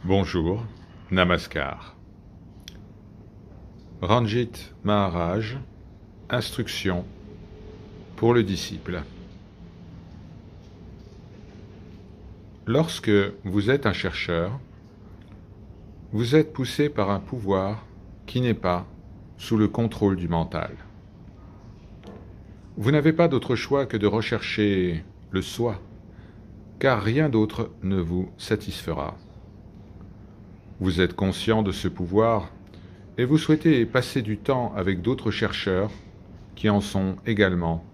Bonjour, Namaskar. Ranjit Maharaj, instruction pour le disciple. Lorsque vous êtes un chercheur, vous êtes poussé par un pouvoir qui n'est pas sous le contrôle du mental. Vous n'avez pas d'autre choix que de rechercher le soi, car rien d'autre ne vous satisfera. Vous êtes conscient de ce pouvoir et vous souhaitez passer du temps avec d'autres chercheurs qui en sont également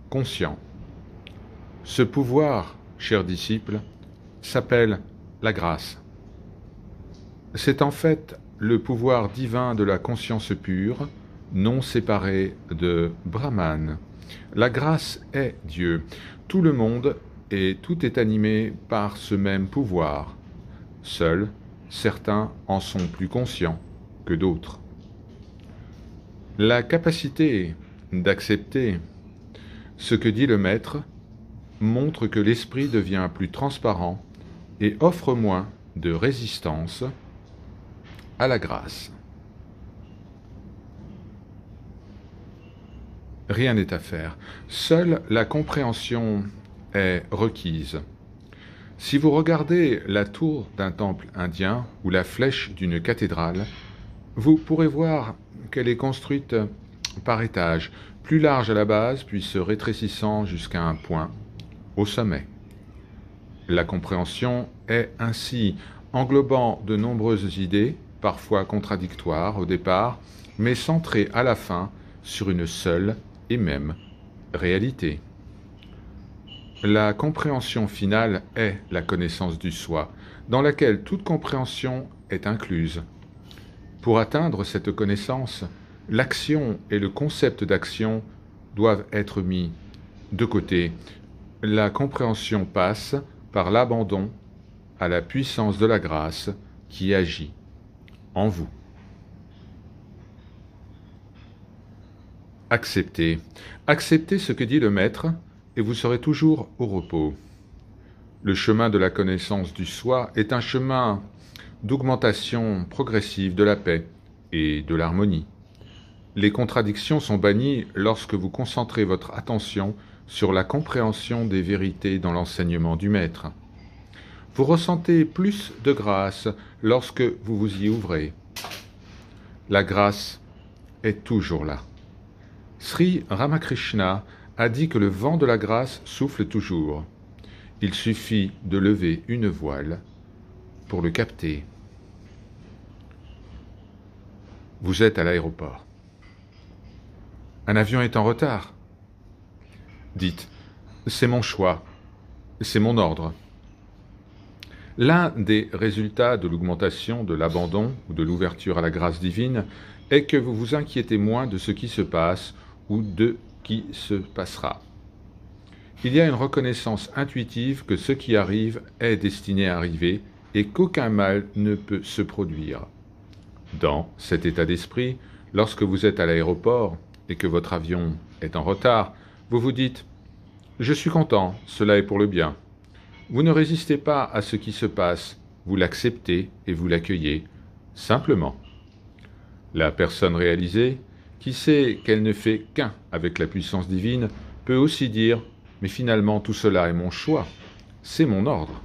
conscients. Ce pouvoir, chers disciples, s'appelle la grâce. C'est en fait le pouvoir divin de la conscience pure, non séparée de Brahman. La grâce est Dieu. Tout le monde et tout est animé par ce même pouvoir. Seuls, certains en sont plus conscients que d'autres. La capacité d'accepter ce que dit le Maître montre que l'esprit devient plus transparent et offre moins de résistance à la grâce. Rien n'est à faire. Seule la compréhension est requise. Si vous regardez la tour d'un temple indien ou la flèche d'une cathédrale, vous pourrez voir qu'elle est construite par étages, plus large à la base, puis se rétrécissant jusqu'à un point, au sommet. La compréhension est ainsi englobant de nombreuses idées, parfois contradictoires au départ, mais centrées à la fin sur une seule et même réalité. La compréhension finale est la connaissance du soi, dans laquelle toute compréhension est incluse. Pour atteindre cette connaissance, l'action et le concept d'action doivent être mis de côté. La compréhension passe par l'abandon à la puissance de la grâce qui agit en vous. Acceptez. Acceptez ce que dit le Maître et vous serez toujours au repos. Le chemin de la connaissance du soi est un chemin d'augmentation progressive de la paix et de l'harmonie. Les contradictions sont bannies lorsque vous concentrez votre attention sur la compréhension des vérités dans l'enseignement du Maître. Vous ressentez plus de grâce lorsque vous vous y ouvrez. La grâce est toujours là. Sri Ramakrishna a dit que le vent de la grâce souffle toujours. Il suffit de lever une voile pour le capter. Vous êtes à l'aéroport. Un avion est en retard. Dites, c'est mon choix, c'est mon ordre. L'un des résultats de l'augmentation de l'abandon ou de l'ouverture à la grâce divine est que vous vous inquiétez moins de ce qui se passe ou de qui se passera. Il y a une reconnaissance intuitive que ce qui arrive est destiné à arriver et qu'aucun mal ne peut se produire. Dans cet état d'esprit, lorsque vous êtes à l'aéroport et que votre avion est en retard, vous vous dites « Je suis content, cela est pour le bien ». Vous ne résistez pas à ce qui se passe, vous l'acceptez et vous l'accueillez, simplement. La personne réalisée, qui sait qu'elle ne fait qu'un avec la puissance divine, peut aussi dire « Mais finalement, tout cela est mon choix, c'est mon ordre ».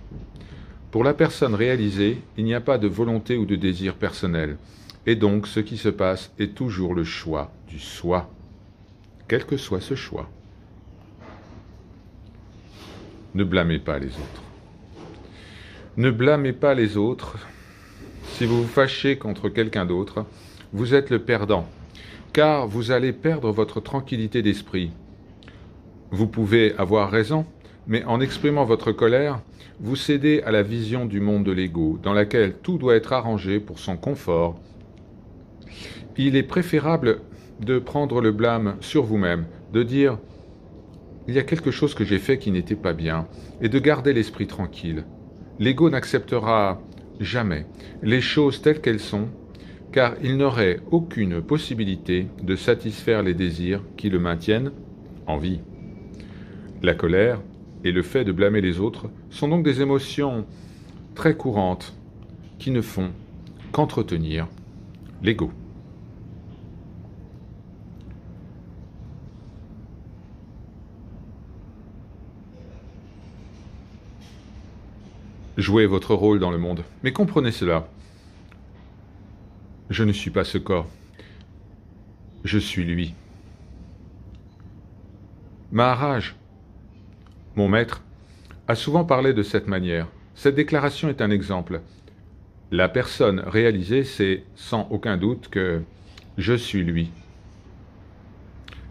Pour la personne réalisée, il n'y a pas de volonté ou de désir personnel, et donc ce qui se passe est toujours le choix du soi, quel que soit ce choix. Ne blâmez pas les autres. Ne blâmez pas les autres. Si vous vous fâchez contre quelqu'un d'autre, vous êtes le perdant, car vous allez perdre votre tranquillité d'esprit. Vous pouvez avoir raison, mais en exprimant votre colère, vous cédez à la vision du monde de l'ego, dans laquelle tout doit être arrangé pour son confort. Il est préférable de prendre le blâme sur vous-même, de dire « Il y a quelque chose que j'ai fait qui n'était pas bien », et de garder l'esprit tranquille. L'ego n'acceptera jamais les choses telles qu'elles sont, car il n'aurait aucune possibilité de satisfaire les désirs qui le maintiennent en vie. La colère et le fait de blâmer les autres sont donc des émotions très courantes qui ne font qu'entretenir l'ego. Jouez votre rôle dans le monde, mais comprenez cela. Je ne suis pas ce corps. Je suis lui. Maharaj, mon maître, a souvent parlé de cette manière. Cette déclaration est un exemple. La personne réalisée sait sans aucun doute que je suis lui.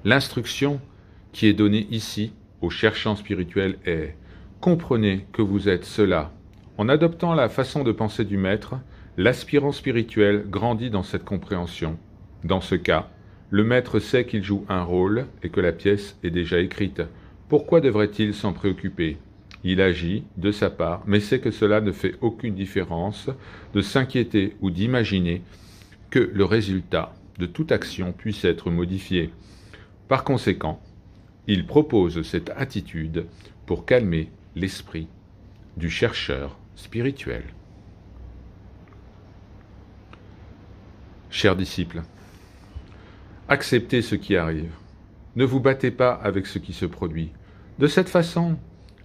L'instruction qui est donnée ici aux cherchants spirituels est « Comprenez que vous êtes cela ». En adoptant la façon de penser du maître, l'aspirant spirituel grandit dans cette compréhension. Dans ce cas, le maître sait qu'il joue un rôle et que la pièce est déjà écrite. Pourquoi devrait-il s'en préoccuper ? Il agit de sa part, mais sait que cela ne fait aucune différence de s'inquiéter ou d'imaginer que le résultat de toute action puisse être modifié. Par conséquent, il propose cette attitude pour calmer l'esprit du chercheur spirituel. Chers disciples, acceptez ce qui arrive. Ne vous battez pas avec ce qui se produit. De cette façon,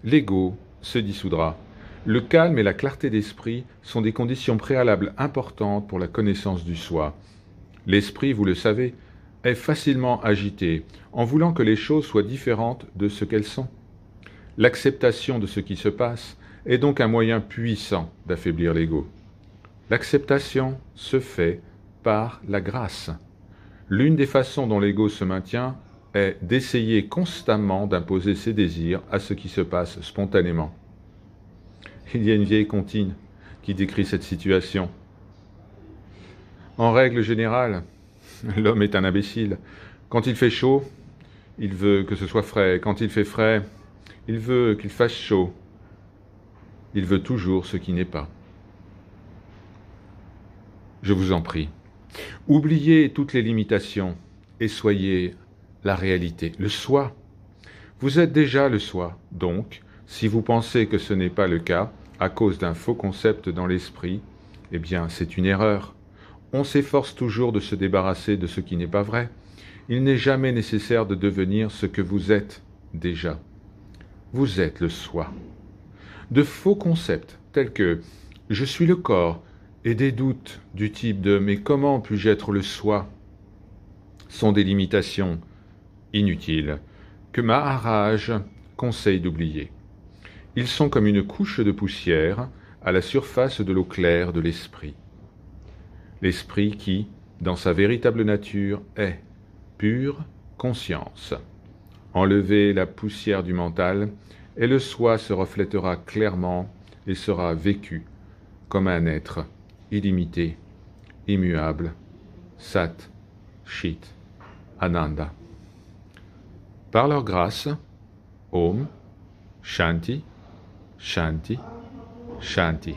l'ego se dissoudra. Le calme et la clarté d'esprit sont des conditions préalables importantes pour la connaissance du soi. L'esprit, vous le savez, est facilement agité en voulant que les choses soient différentes de ce qu'elles sont. L'acceptation de ce qui se passe est donc un moyen puissant d'affaiblir l'ego. L'acceptation se fait par la grâce. L'une des façons dont l'ego se maintient est d'essayer constamment d'imposer ses désirs à ce qui se passe spontanément. Il y a une vieille comptine qui décrit cette situation. En règle générale, l'homme est un imbécile. Quand il fait chaud, il veut que ce soit frais. Quand il fait frais, il veut qu'il fasse chaud. Il veut toujours ce qui n'est pas. Je vous en prie, oubliez toutes les limitations et soyez la réalité, le soi. Vous êtes déjà le soi, donc, si vous pensez que ce n'est pas le cas, à cause d'un faux concept dans l'esprit, eh bien, c'est une erreur. On s'efforce toujours de se débarrasser de ce qui n'est pas vrai. Il n'est jamais nécessaire de devenir ce que vous êtes déjà. Vous êtes le soi. De faux concepts tels que « je suis le corps » et des doutes du type de « mais comment puis-je être le soi ?» sont des limitations inutiles que Maharaj conseille d'oublier. Ils sont comme une couche de poussière à la surface de l'eau claire de l'esprit. L'esprit qui, dans sa véritable nature, est pure conscience. Enlevez la poussière du mental, et le soi se reflètera clairement et sera vécu comme un être illimité, immuable, Sat, Chit, Ananda. Par leur grâce, Om, Shanti, Shanti, Shanti.